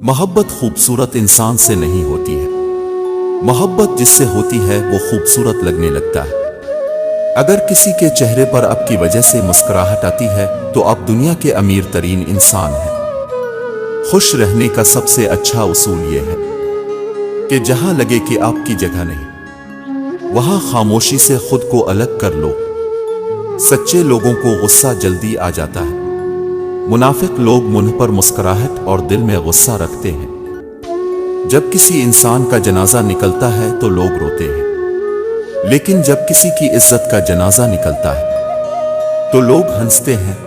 मोहब्बत खूबसूरत इंसान से नहीं होती है। मोहब्बत जिससे होती है वो खूबसूरत लगने लगता है। अगर किसी के चेहरे पर आपकी वजह से मुस्कुराहट आती है तो आप दुनिया के अमीर तरीन इंसान हैं। खुश रहने का सबसे अच्छा उसूल ये है कि जहां लगे कि आपकी जगह नहीं, वहां खामोशी से खुद को अलग कर लो। सच्चे लोगों को गुस्सा जल्दी आ जाता है। मुनाफिक लोग मुंह पर मुस्कुराहट और दिल में गुस्सा रखते हैं। जब किसी इंसान का जनाजा निकलता है तो लोग रोते हैं, लेकिन जब किसी की इज्जत का जनाजा निकलता है तो लोग हंसते हैं।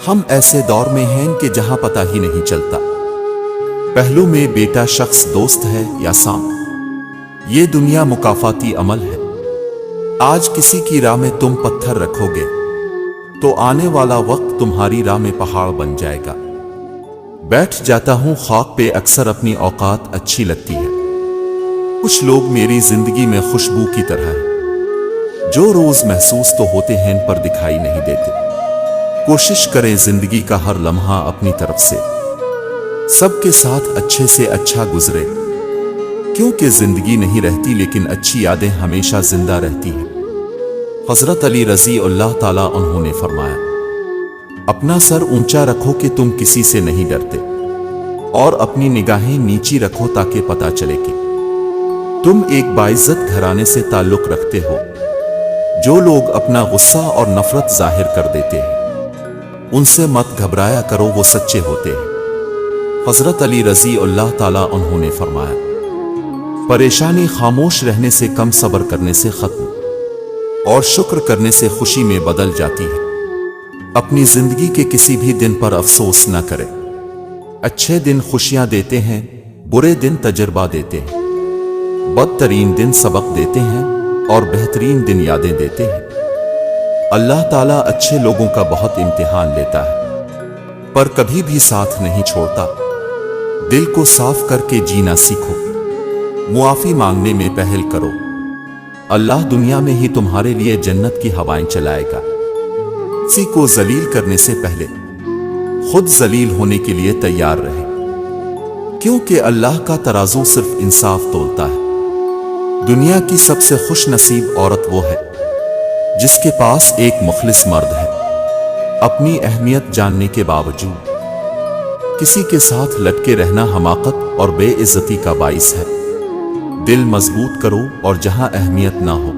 हम ऐसे दौर में हैं कि जहां पता ही नहीं चलता पहलू में बेटा शख्स दोस्त है या सांप। ये दुनिया मुकाफाती अमल है। आज किसी की राह में तुम पत्थर रखोगे तो आने वाला वक्त तुम्हारी राह में पहाड़ बन जाएगा। बैठ जाता हूं खाक पे, अक्सर अपनी औकात अच्छी लगती है। कुछ लोग मेरी जिंदगी में खुशबू की तरह हैं, जो रोज महसूस तो होते हैं पर दिखाई नहीं देते। कोशिश करें जिंदगी का हर लम्हा अपनी तरफ से सबके साथ अच्छे से अच्छा गुजरे, क्योंकि जिंदगी नहीं रहती लेकिन अच्छी यादें हमेशा जिंदा रहती हैं। हजरत अली रजी अल्लाह ताला उन्होंने फरमाया, अपना सर ऊंचा रखो कि तुम किसी से नहीं डरते, और अपनी निगाहें नीची रखो ताकि पता चले कि तुम एक बाइज्जत घराने से ताल्लुक रखते हो। जो लोग अपना गुस्सा और नफरत जाहिर कर देते हैं उनसे मत घबराया करो, वो सच्चे होते हैं। हजरत अली रजी अल्लाह ताला उन्होंने फरमाया, परेशानी खामोश रहने से कम, सब्र करने से खत्म और शुक्र करने से खुशी में बदल जाती है। अपनी जिंदगी के किसी भी दिन पर अफसोस न करें। अच्छे दिन खुशियां देते हैं, बुरे दिन तजर्बा देते हैं। बदतरीन दिन सबक देते हैं और बेहतरीन दिन यादें देते हैं। अल्लाह ताला अच्छे लोगों का बहुत इम्तिहान लेता है पर कभी भी साथ नहीं छोड़ता। दिल को साफ करके जीना सीखो। मुआफी मांगने में पहल करो। अल्लाह दुनिया में ही तुम्हारे लिए जन्नत की हवाएं चलाएगा। किसी को जलील करने से पहले खुद जलील होने के लिए तैयार रहे, क्योंकि अल्लाह का तराजू सिर्फ इंसाफ तोलता है। दुनिया की सबसे खुश नसीब औरत वो है जिसके पास एक मुखलिस मर्द है। अपनी अहमियत जानने के बावजूद किसी के साथ लटके रहना हमाकत और बेइज्जती का बाइस है। दिल मजबूत करो और जहां अहमियत ना हो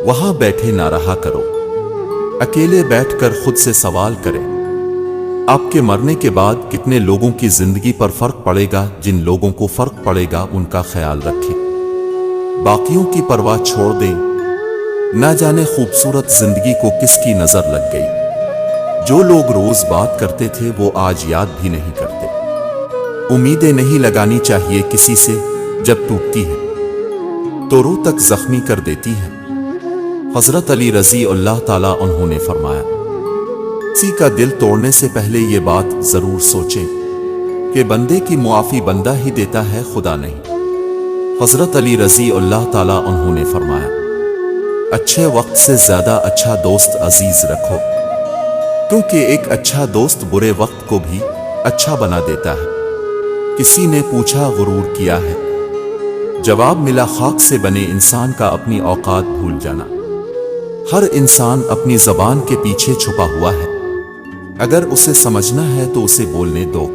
वहां बैठे ना रहा करो। अकेले बैठकर खुद से सवाल करें, आपके मरने के बाद कितने लोगों की जिंदगी पर फर्क पड़ेगा। जिन लोगों को फर्क पड़ेगा उनका ख्याल रखें, बाकियों की परवाह छोड़ दें। ना जाने खूबसूरत जिंदगी को किसकी नजर लग गई। जो लोग रोज बात करते थे वो आज याद भी नहीं करते। उम्मीदें नहीं लगानी चाहिए किसी से, जब टूटती है तो रूह तक जख्मी कर देती है। हजरत अली रजी अल्लाह ताला उन्होंने फरमाया, किसी का दिल तोड़ने से पहले ये बात जरूर सोचें कि बंदे की मुआफी बंदा ही देता है, खुदा नहीं। हजरत अली रजी अल्लाह ताला उन्होंने फरमाया, अच्छे वक्त से ज्यादा अच्छा दोस्त अजीज रखो, क्योंकि एक अच्छा दोस्त बुरे वक्त को भी अच्छा बना देता है। किसी ने पूछा, गुरूर किया है? जवाब मिला, खाक से बने इंसान का अपनी औकात भूल जाना। हर इंसान अपनी जबान के पीछे छुपा हुआ है। अगर उसे समझना है तो उसे बोलने दो।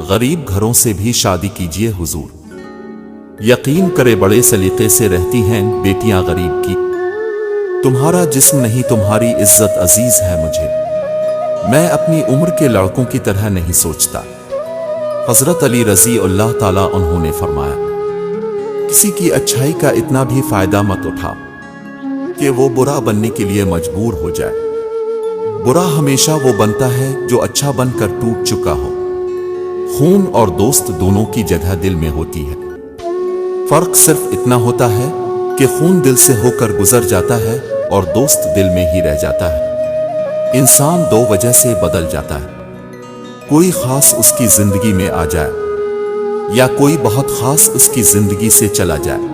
गरीब घरों से भी शादी कीजिए हुजूर। यकीन करे बड़े सलीके से रहती हैं बेटियां गरीब की। तुम्हारा जिस्म नहीं तुम्हारी इज्जत अजीज है मुझे। मैं अपनी उम्र के लड़कों की तरह नहीं सोचता। हजरत अली रजी अल्लाह ताला उन्होंने फरमाया, किसी की अच्छाई का इतना भी फायदा मत उठा कि वो बुरा बनने के लिए मजबूर हो जाए। बुरा हमेशा वो बनता है जो अच्छा बनकर टूट चुका हो। खून और दोस्त दोनों की जगह दिल में होती है। फर्क सिर्फ इतना होता है कि खून दिल से होकर गुजर जाता है और दोस्त दिल में ही रह जाता है। इंसान दो वजह से बदल जाता है, कोई खास उसकी जिंदगी में आ जाए या कोई बहुत खास उसकी जिंदगी से चला जाए।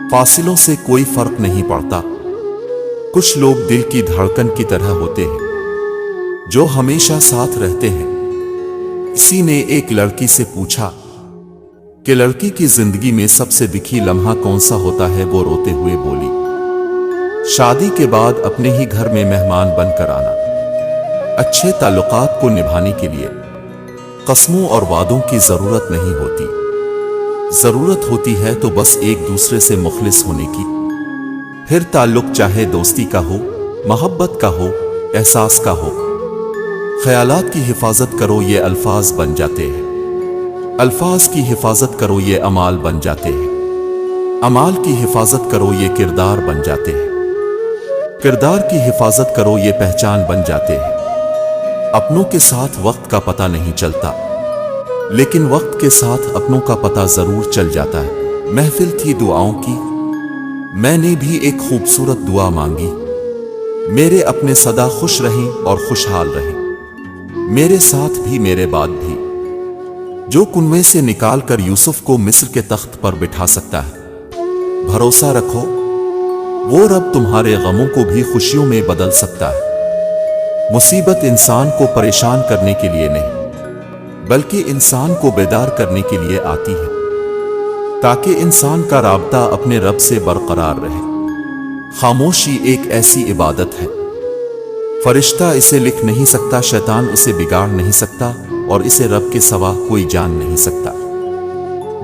फासिलों से कोई फर्क नहीं पड़ता। कुछ लोग दिल की धड़कन की तरह होते हैं जो हमेशा साथ रहते हैं। किसी ने एक लड़की से पूछा कि लड़की की जिंदगी में सबसे दुखी लम्हा कौन सा होता है। वो रोते हुए बोली, शादी के बाद अपने ही घर में मेहमान बनकर आना। अच्छे ताल्लुकात को निभाने के लिए कसमों और वादों की जरूरत नहीं होती। जरूरत होती है तो बस एक दूसरे से मुखलिस होने की। फिर ताल्लुक चाहे दोस्ती का हो, मोहब्बत का हो, एहसास का हो। ख्यालात की हिफाजत करो ये अल्फाज बन जाते हैं। अल्फाज की हिफाजत करो ये अमाल बन जाते हैं। अमाल की हिफाजत करो ये किरदार बन जाते हैं। किरदार की हिफाजत करो ये पहचान बन जाते हैं। अपनों के साथ वक्त का पता नहीं चलता, लेकिन वक्त के साथ अपनों का पता जरूर चल जाता है। महफिल थी दुआओं की, मैंने भी एक खूबसूरत दुआ मांगी। मेरे अपने सदा खुश रहें और खुशहाल रहें, मेरे साथ भी मेरे बाद भी। जो कुनवे से निकाल कर यूसुफ को मिस्र के तख्त पर बिठा सकता है। भरोसा रखो, वो रब तुम्हारे गमों को भी खुशियों में बदल सकता है। मुसीबत इंसान को परेशान करने के लिए नहीं, बल्कि इंसान को बेदार करने के लिए आती है, ताकि इंसान का राबता अपने रब से बरकरार रहे। खामोशी एक ऐसी इबादत है, फरिश्ता इसे लिख नहीं सकता, शैतान इसे बिगाड़ नहीं सकता, और इसे रब के सिवा कोई जान नहीं सकता।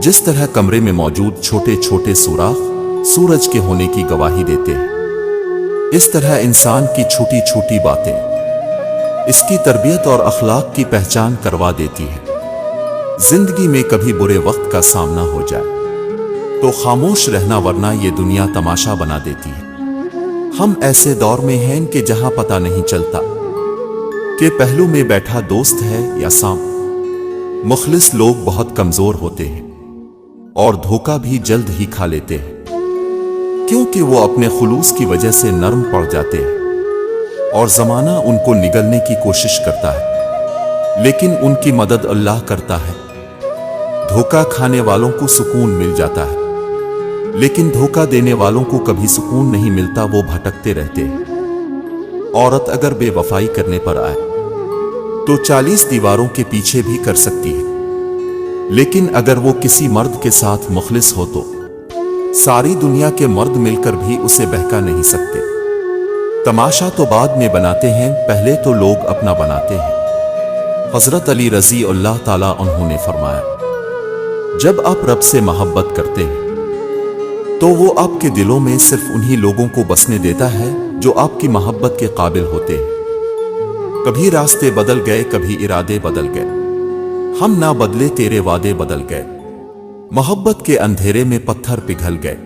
जिस तरह कमरे में मौजूद छोटे छोटे सुराख सूरज के होने की गवाही देते हैं, इस तरह इंसान की छोटी छोटी बातें इसकी तरबियत और अखलाक की पहचान करवा देती है। जिंदगी में कभी बुरे वक्त का सामना हो जाए तो खामोश रहना, वरना ये दुनिया तमाशा बना देती है। हम ऐसे दौर में हैं कि जहां पता नहीं चलता कि पहलू में बैठा दोस्त है या सांप। मुखलिस लोग बहुत कमजोर होते हैं और धोखा भी जल्द ही खा लेते हैं, क्योंकि वो अपने खुलूस की वजह से नरम पड़ जाते हैं और जमाना उनको निगलने की कोशिश करता है, लेकिन उनकी मदद अल्लाह करता है। धोखा खाने वालों को सुकून मिल जाता है, लेकिन धोखा देने वालों को कभी सुकून नहीं मिलता, वो भटकते रहते हैं। औरत अगर बेवफाई करने पर आए तो 40 दीवारों के पीछे भी कर सकती है, लेकिन अगर वो किसी मर्द के साथ मुखलिस हो तो सारी दुनिया के मर्द मिलकर भी उसे बहका नहीं सकते। तमाशा तो बाद में बनाते हैं, पहले तो लोग अपना बनाते हैं। हजरत अली रजी अल्लाह ताला अन्हु ने फरमाया, जब आप रब से मोहब्बत करते हैं तो वो आपके दिलों में सिर्फ उन्हीं लोगों को बसने देता है जो आपकी मोहब्बत के काबिल होते हैं। कभी रास्ते बदल गए, कभी इरादे बदल गए, हम ना बदले तेरे वादे बदल गए। मोहब्बत के अंधेरे में पत्थर पिघल गए,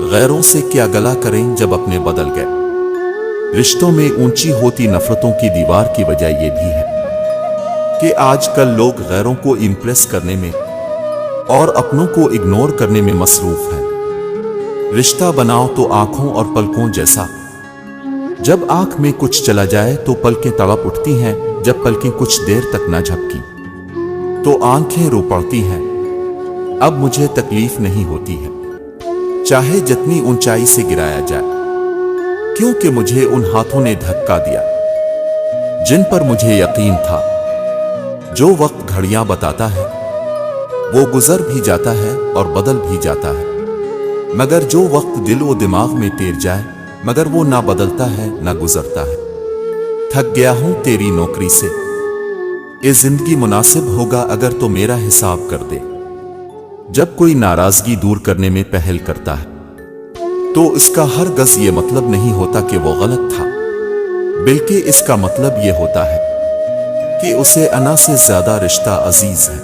गैरों से क्या गला करें जब अपने बदल गए। रिश्तों में ऊंची होती नफरतों की दीवार की वजह यह भी है कि आजकल लोग गैरों को इंप्रेस करने में और अपनों को इग्नोर करने में मसरूफ हैं। रिश्ता बनाओ तो आंखों और पलकों जैसा। जब आंख में कुछ चला जाए तो पलकें तड़प उठती हैं, जब पलकें कुछ देर तक न झपकी तो आंखें रो पड़ती हैं। अब मुझे तकलीफ नहीं होती है, चाहे जितनी ऊंचाई से गिराया जाए, क्योंकि मुझे उन हाथों ने धक्का दिया जिन पर मुझे यकीन था। जो वक्त घड़ियां बताता है वो गुजर भी जाता है और बदल भी जाता है, मगर जो वक्त दिल व दिमाग में तेर जाए, मगर वो ना बदलता है ना गुजरता है। थक गया हूं तेरी नौकरी से, ये जिंदगी मुनासिब होगा अगर तो मेरा हिसाब कर दे। जब कोई नाराजगी दूर करने में पहल करता है तो इसका हरगज़ ये मतलब नहीं होता कि वो गलत था, बल्कि इसका मतलब ये होता है कि उसे अना से ज्यादा रिश्ता अजीज है।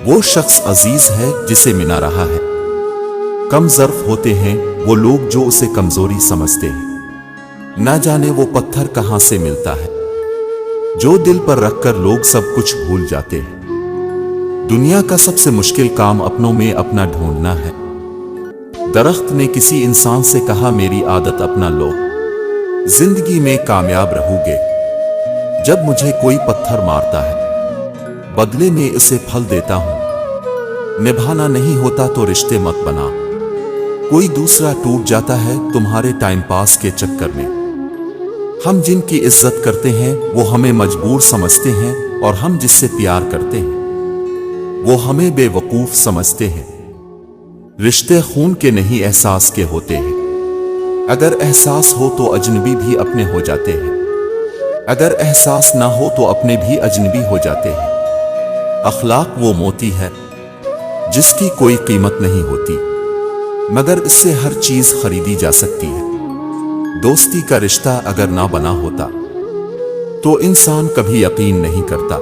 वो शख्स अजीज है जिसे मिला रहा है। कम ज़र्फ होते हैं वो लोग जो उसे कमजोरी समझते हैं। ना जाने वो पत्थर कहां से मिलता है जो दिल पर रखकर लोग सब कुछ भूल जाते हैं। दुनिया का सबसे मुश्किल काम अपनों में अपना ढूंढना है। दरख्त ने किसी इंसान से कहा, मेरी आदत अपना लो, जिंदगी में कामयाब रहोगे। जब मुझे कोई पत्थर मारता है बदले में इसे फल देता हूं। निभाना नहीं होता तो रिश्ते मत बना। कोई दूसरा टूट जाता है तुम्हारे टाइम पास के चक्कर में। हम जिनकी इज्जत करते हैं वो हमें मजबूर समझते हैं, اور ہم جس سے پیار کرتے ہیں وہ ہمیں بے وقوف سمجھتے ہیں۔ رشتے خون کے نہیں احساس کے ہوتے ہیں۔ اگر احساس ہو تو اجنبی بھی اپنے ہو جاتے ہیں، اگر احساس نہ ہو تو اپنے بھی اجنبی ہو جاتے ہیں۔ اخلاق وہ موتی ہے جس کی کوئی قیمت نہیں ہوتی، مگر اس سے ہر چیز خریدی جا سکتی ہے۔ دوستی کا رشتہ اگر نہ بنا ہوتا تو انسان کبھی یقین نہیں کرتا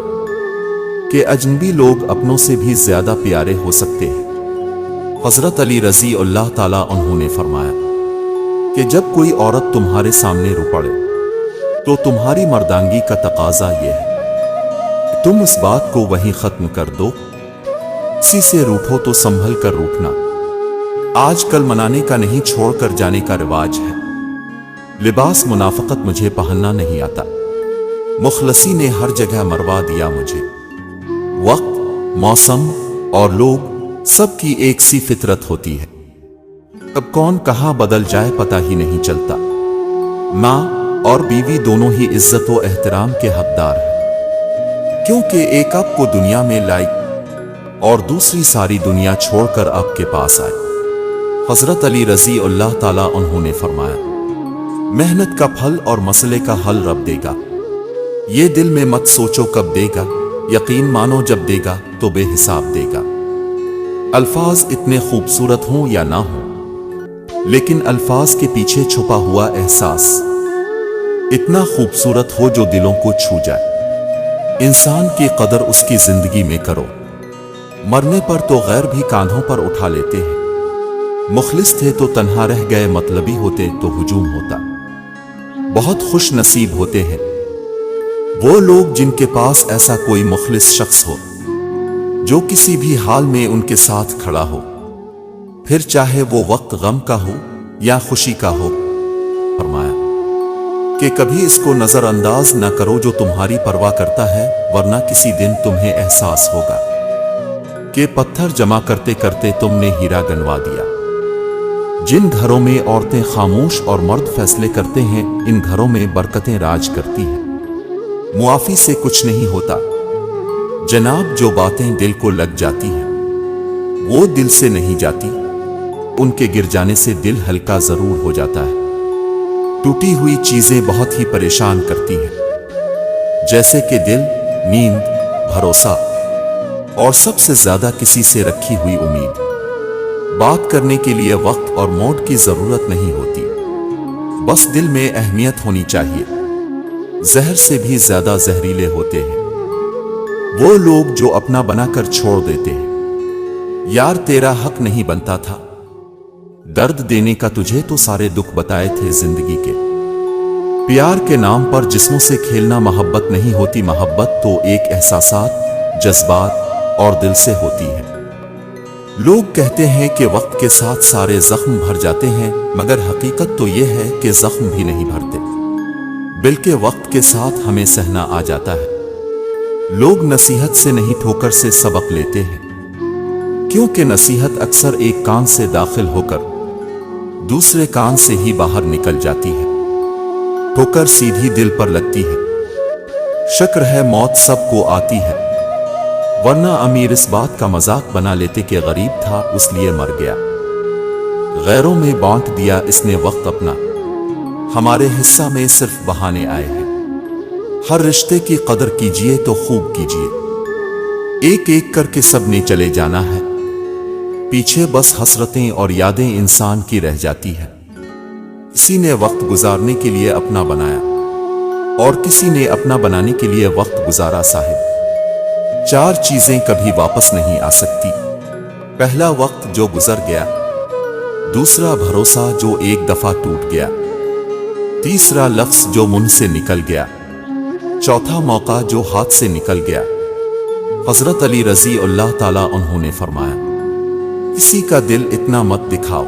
کہ اجنبی لوگ اپنوں سے بھی زیادہ پیارے ہو سکتے ہیں۔ حضرت علی رضی اللہ تعالیٰ عنہ نے فرمایا کہ جب کوئی عورت تمہارے سامنے رو پڑے تو تمہاری مردانگی کا تقاضا یہ ہے کہ تم اس بات کو وہیں ختم کر دو۔ کسی سے روٹھو تو سنبھل کر روٹھنا۔ آج کل منانے کا نہیں، چھوڑ کر جانے کا رواج ہے۔ لباس منافقت مجھے پہننا نہیں آتا، مخلصی نے ہر جگہ مروا دیا مجھے۔ وقت، موسم اور لوگ سب کی ایک سی فطرت ہوتی ہے، اب کون کہاں بدل جائے پتہ ہی نہیں چلتا۔ ماں اور بیوی دونوں ہی عزت و احترام کے حقدار ہیں، کیونکہ ایک آپ کو دنیا میں لائی اور دوسری ساری دنیا چھوڑ کر آپ کے پاس آئی۔ حضرت علی رضی اللہ تعالیٰ عنہ نے فرمایا، محنت کا پھل اور مسئلے کا حل رب دے گا، یہ دل میں مت سوچو کب دے گا، یقین مانو جب دے گا تو بے حساب دے گا۔ الفاظ اتنے خوبصورت ہوں یا نہ ہوں، لیکن الفاظ کے پیچھے چھپا ہوا احساس اتنا خوبصورت ہو جو دلوں کو چھو جائے۔ انسان کی قدر اس کی زندگی میں کرو، مرنے پر تو غیر بھی کاندھوں پر اٹھا لیتے ہیں۔ مخلص تھے تو تنہا رہ گئے، مطلبی ہوتے تو ہجوم ہوتا۔ بہت خوش نصیب ہوتے ہیں وہ لوگ جن کے پاس ایسا کوئی مخلص شخص ہو جو کسی بھی حال میں ان کے ساتھ کھڑا ہو، پھر چاہے وہ وقت غم کا ہو یا خوشی کا ہو۔ فرمایا کہ کبھی اس کو نظر انداز نہ کرو جو تمہاری پرواہ کرتا ہے، ورنہ کسی دن تمہیں احساس ہوگا کہ پتھر جمع کرتے کرتے تم نے ہیرا گنوا دیا۔ جن گھروں میں عورتیں خاموش اور مرد فیصلے کرتے ہیں، ان گھروں میں برکتیں راج کرتی ہیں۔ معافی سے کچھ نہیں ہوتا جناب، جو باتیں دل کو لگ جاتی ہیں وہ دل سے نہیں جاتی، ان کے گر جانے سے دل ہلکا ضرور ہو جاتا ہے۔ ٹوٹی ہوئی چیزیں بہت ہی پریشان کرتی ہیں، جیسے کہ دل، نیند، بھروسہ اور سب سے زیادہ کسی سے رکھی ہوئی امید۔ بات کرنے کے لیے وقت اور موڈ کی ضرورت نہیں ہوتی، بس دل میں اہمیت ہونی چاہیے۔ زہر سے بھی زیادہ زہریلے ہوتے ہیں وہ لوگ جو اپنا بنا کر چھوڑ دیتے ہیں۔ یار تیرا حق نہیں بنتا تھا درد دینے کا، تجھے تو سارے دکھ بتائے تھے زندگی کے۔ پیار کے نام پر جسموں سے کھیلنا محبت نہیں ہوتی، محبت تو ایک احساسات، جذبات اور دل سے ہوتی ہے۔ لوگ کہتے ہیں کہ وقت کے ساتھ سارے زخم بھر جاتے ہیں، مگر حقیقت تو یہ ہے کہ زخم بھی نہیں بھرتے، بلکہ وقت کے ساتھ ہمیں سہنا آ جاتا ہے۔ لوگ نصیحت سے نہیں ٹھوکر سے سبق لیتے ہیں، کیونکہ نصیحت اکثر ایک کان سے داخل ہو کر دوسرے کان سے ہی باہر نکل جاتی ہے۔ ٹھوکر سیدھی دل پر لگتی ہے۔ شکر ہے موت سب کو آتی ہے، ورنہ امیر اس بات کا مذاق بنا لیتے کہ غریب تھا اس لیے مر گیا۔ غیروں میں بانٹ دیا اس نے وقت اپنا، ہمارے حصہ میں صرف بہانے آئے ہیں۔ ہر رشتے کی قدر کیجئے تو خوب کیجئے، ایک ایک کر کے سب نے چلے جانا ہے، پیچھے بس حسرتیں اور یادیں انسان کی رہ جاتی ہے۔ کسی نے وقت گزارنے کے لیے اپنا بنایا اور کسی نے اپنا بنانے کے لیے وقت گزارا۔ صاحب، چار چیزیں کبھی واپس نہیں آ سکتی۔ پہلا وقت جو گزر گیا، دوسرا بھروسہ جو ایک دفعہ ٹوٹ گیا، تیسرا لفظ جو منہ سے نکل گیا، چوتھا موقع جو ہاتھ سے نکل گیا۔ حضرت علی رضی اللہ تعالیٰ عنہ نے فرمایا، کسی کا دل اتنا مت دکھاؤ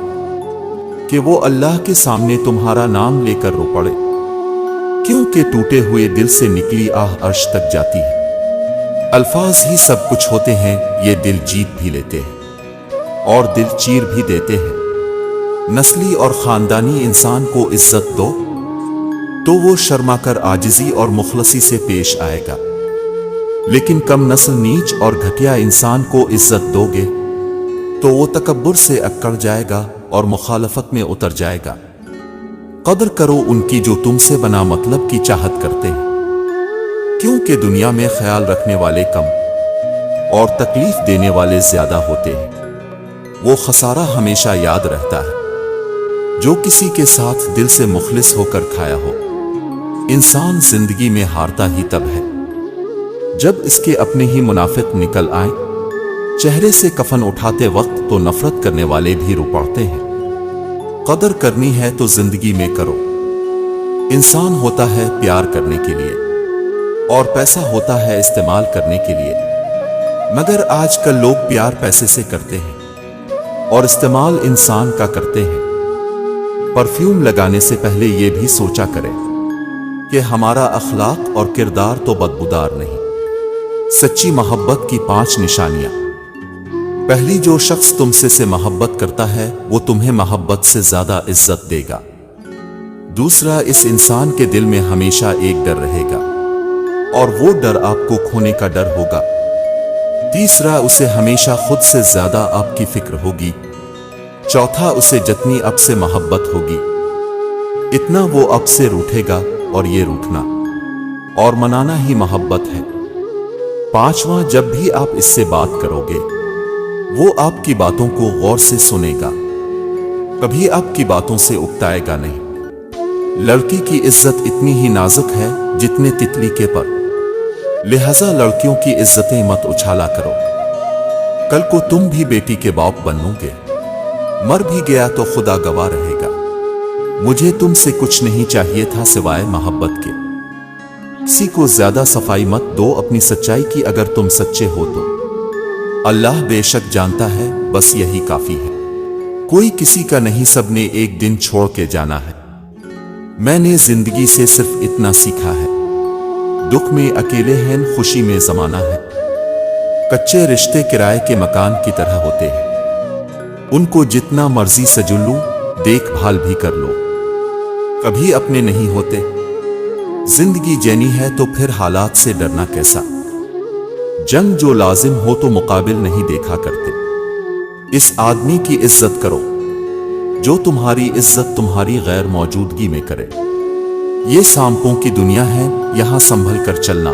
کہ وہ اللہ کے سامنے تمہارا نام لے کر رو پڑے، کیونکہ ٹوٹے ہوئے دل سے نکلی آہ عرش تک جاتی ہے۔ الفاظ ہی سب کچھ ہوتے ہیں، یہ دل جیت بھی لیتے ہیں اور دل چیر بھی دیتے ہیں۔ نسلی اور خاندانی انسان کو عزت دو تو وہ شرما کر عاجزی اور مخلصی سے پیش آئے گا، लेकिन कम नस्ल नीच और घटिया इंसान को इज्जत दोगे तो वो तकब्बुर से अक्कड़ जाएगा और मुखालफत में उतर जाएगा। कदर करो उनकी जो तुमसे बना मतलब की चाहत करते हैं, क्योंकि दुनिया में ख्याल रखने वाले कम और तकलीफ देने वाले ज्यादा होते हैं। वो खसारा हमेशा याद रहता है जो किसी के साथ दिल से मुखलिस होकर खाया हो। इंसान जिंदगी में हारता ही तब है जब इसके अपने ही मुनाफिक निकल आए। चेहरे से कफन उठाते वक्त तो नफरत करने वाले भी रो पड़ते हैं। कदर करनी है तो जिंदगी में करो। इंसान होता है प्यार करने के लिए और पैसा होता है इस्तेमाल करने के लिए, मगर आजकल लोग प्यार पैसे से करते हैं और इस्तेमाल इंसान का करते हैं। परफ्यूम लगाने से पहले ये भी सोचा करें कि हमारा अखलाक और किरदार तो बदबूदार नहीं। सच्ची मोहब्बत की 5 निशानियां। पहली, जो शख्स तुमसे से मोहब्बत करता है वो तुम्हें मोहब्बत से ज्यादा इज्जत देगा। दूसरा, इस इंसान के दिल में हमेशा एक डर रहेगा और वो डर आपको खोने का डर होगा। तीसरा, उसे हमेशा खुद से ज्यादा आपकी फिक्र होगी। चौथा, उसे जितनी अब से मोहब्बत होगी इतना वो अब से रूठेगा और ये रूठना और मनाना ही मोहब्बत है। पांचवा, जब भी आप इससे बात करोगे वो आपकी बातों को गौर से सुनेगा, कभी आपकी बातों से उकताएगा नहीं। लड़की की इज्जत इतनी ही नाजुक है जितने तितली के पर, लिहाजा लड़कियों की इज्जतें मत उछाला करो। कल को तुम भी बेटी के बाप बनोगे, मर भी गया तो खुदा गवाह रहेगा। मुझे तुमसे कुछ नहीं चाहिए था सिवाय मोहब्बत के। किसी को ज्यादा सफाई मत दो अपनी सच्चाई की, अगर तुम सच्चे हो तो। अल्लाह बेशक जानता है, बस यही काफी है। कोई किसी का नहीं, सबने एक दिन छोड़ के जाना है। मैंने जिंदगी से सिर्फ इतना सीखा है, दुख में अकेले हैं, खुशी में जमाना है। कच्चे रिश्ते किराए के मकान की तरह होते हैं, उनको जितना मर्जी सजुल्लू देखभाल भी कर लो, कभी अपने नहीं होते। जिंदगी जैनी है तो फिर हालात से डरना कैसा। जंग जो लाजिम हो तो मुकाबिल नहीं देखा करते। इस आदमी की इज्जत करो जो तुम्हारी इज्जत तुम्हारी गैर मौजूदगी में करे। ये सांपों की दुनिया है, यहां संभल कर चलना।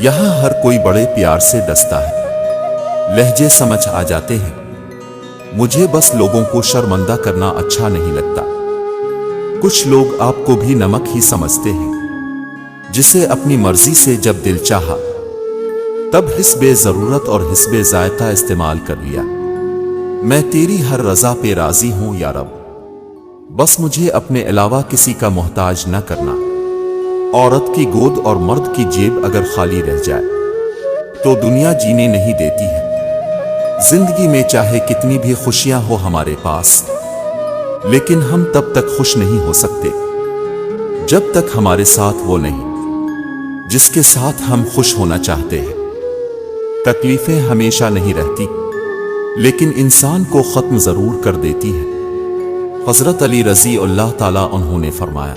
यहां हर कोई बड़े प्यार से डसता है, लहजे समझ आ जाते हैं। मुझे बस लोगों को शर्मिंदा करना अच्छा नहीं लगता। कुछ लोग आपको भी नमक ही समझते हैं, जिसे अपनी मर्जी से जब दिल चाहा तब हिस्बे जरूरत और हिस्बे जायका इस्तेमाल कर लिया। मैं तेरी हर रजा पे राजी हूं या रब, बस मुझे अपने अलावा किसी का मोहताज न करना। औरत की गोद और मर्द की जेब अगर खाली रह जाए तो दुनिया जीने नहीं देती है। जिंदगी में चाहे कितनी भी खुशियां हो हमारे पास, लेकिन हम तब तक खुश नहीं हो सकते जब तक हमारे साथ वो नहीं जिसके साथ हम खुश होना चाहते हैं। तकलीफें हमेशा नहीं रहती, लेकिन इंसान को खत्म जरूर कर देती है। हजरत अली रजी अल्लाह ताला अन्हु ने फरमाया,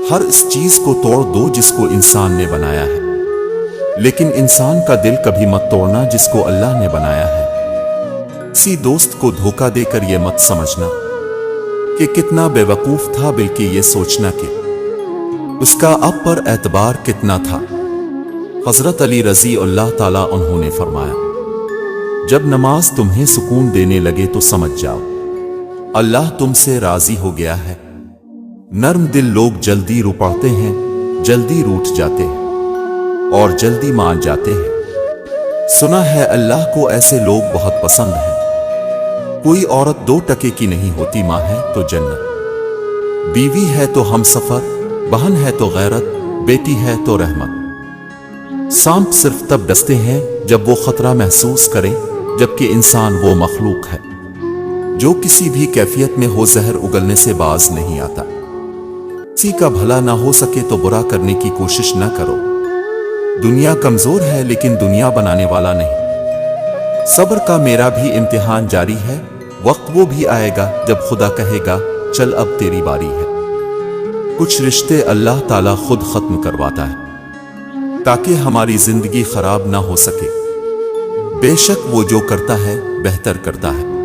हर इस चीज को तोड़ दो जिसको इंसान ने बनाया है, लेकिन इंसान का दिल कभी मत तोड़ना जिसको अल्लाह ने बनाया है। किसी दोस्त को धोखा देकर यह मत समझना कि कितना बेवकूफ था, बल्कि ये सोचना कि उसका अब पर एतबार कितना था। हजरत अली रजी अल्लाह ताला अन्हु ने फरमाया, जब नमाज तुम्हें सुकून देने लगे तो समझ जाओ अल्लाह तुमसे राजी हो गया है। नर्म दिल लोग जल्दी रो पड़ते हैं, जल्दी रूठ जाते हैं और जल्दी मान जाते हैं। सुना है अल्लाह को ऐसे लोग बहुत पसंद हैं। कोई औरत 2 टके की नहीं होती, माँ है तो जन्नत, बीवी है तो हमसफर, बहन है तो गैरत, बेटी है तो रहमत। सांप सिर्फ तब डसते हैं जब वो खतरा महसूस करें, जबकि इंसान वो मखलूक है जो किसी भी कैफियत में हो जहर उगलने से बाज नहीं आता। किसी का भला ना हो सके तो बुरा करने की कोशिश न करो। दुनिया कमजोर है लेकिन दुनिया बनाने वाला नहीं। सब्र का मेरा भी इम्तिहान जारी है, वक्त वो भी आएगा जब खुदा कहेगा चल अब तेरी बारी है। कुछ रिश्ते अल्लाह ताला खुद खत्म करवाता है تاکہ ہماری زندگی خراب نہ ہو سکے۔ بے شک وہ جو کرتا ہے بہتر کرتا ہے۔